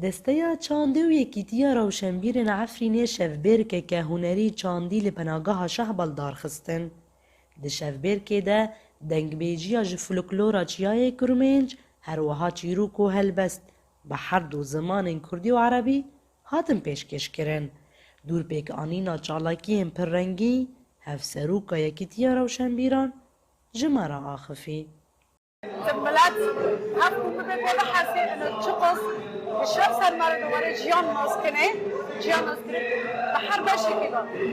دستەیە چاندی و یەکیتیە ڕەوشەنبیرên Efrînê şevbêrkeke hunerî çandî li penageha şeh baldarxistin. Di şevbêrkê de dengbêjiya ji folklora Çiyayê Kurmênc, herwiha çîrok û helbest bi her du zimanên Kurdî û Erebî hatin pêşkêşkirin. Dûrpêkanîna çalakiyên pirrengî, hevserûka yekîtiya rewşenbîran ji me re axivî. ملت هفت به بحثی انه چقص شخص المرد ولی جیان ناسکنه به هر بشی که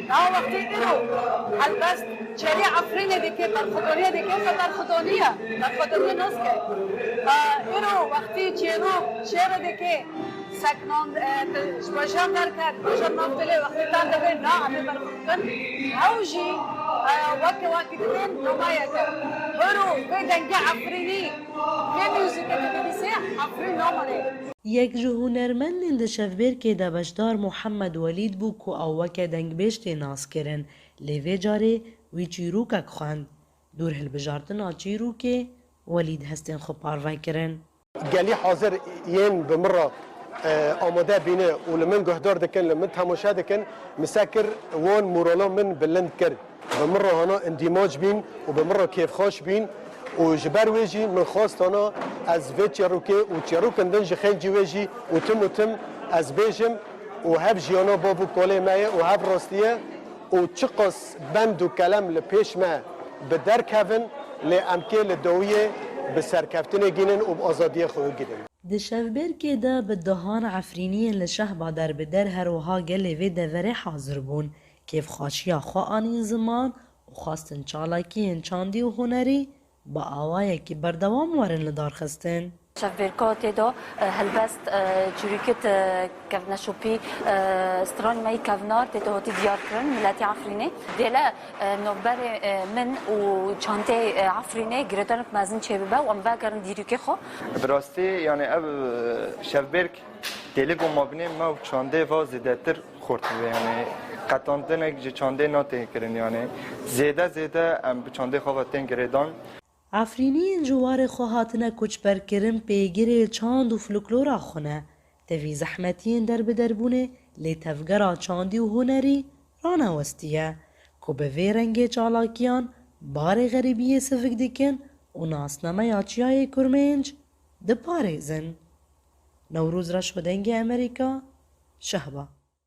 نه وقتی اینو البته چری عفرینه دیگه برخودانیه دیگه برخودانیه ناسکه اینو وقتی چیرو شعر دیگه سکنان باشم در کرد باشم نفتله وقتی تان دبیر نه همه برخودن اوجی وقتی دیدن نمایه کرد برو به دنگه عفرینی به موزیک دیگه عفرین نمانه یەک ji hunermendên di şevbêrkê de beşdar Muhammed Welîd bû ku ew weke dengbêjtê naskirin. Lê vê carê wî çîrokek xwend. Dûr hilbijartina çîrokê, Welîd hestên xwe parve kirin. Gelî hazir yên bi min re amade bîne û li min guhdar dikin, li min temoşe dikin, misekir wan morala min bilind kir. Bi min re hana indîmac bîn û bi min re kêfxweş bîn. و جبر ویجی من خواستانا از وی چروکه و چروکندن جخنجی ویجی و تم از بیجم و هف جیانا بابو کاله مایه و هف راستیه و چقص بند و کلم لپیش ما به درک هفن لی امکه لدویه به سرکفتن گینن و آزادی خود گیرن. Di şevbêrkê de bi dihan Efrîniyên li şehba derbeder herwiha gelê vê deverê hazir bûn. Kêfxweşiya xwe anîn ziman û xwastin çalakiyên çandî û hunerî با ئاوایەکی بەردەوام وەرن لە دارخستن. شەڤێرکۆتێ دۆ هەلبەست چریکت کەڤنەشوپی سترۆنمەی کەڤنار پێتەهۆتی دیارکردن ملەتی عەفرینێ دێلە نۆبەرێ من و چانتێ عەفرینێ گرێدانێک مەزن چێ ببە و ئەم ڤەگەرن دیروکێ خۆ براستی یعنی ئەv şevbêrk dêlê gomabinê me û çandê va zêdetir xortibê yani qetandinek ji çandê natê kirin yani zêde em bi çandê xwe ve tên girêdan. Efrîniyên ji warê xwe hatine koçberkirin pêgirê çand û folklora xwe ne. Tevî zehmetiyên derbederbûnê lê tevgera çandî û hunerî ranewestiye ku bi vê rengê çalakiyan barê xerîbiyê sivik dikin û nasnameya Çiyayê Kurmênc diparêzin. Newrûz Reşodengê Amerîka, Şehba.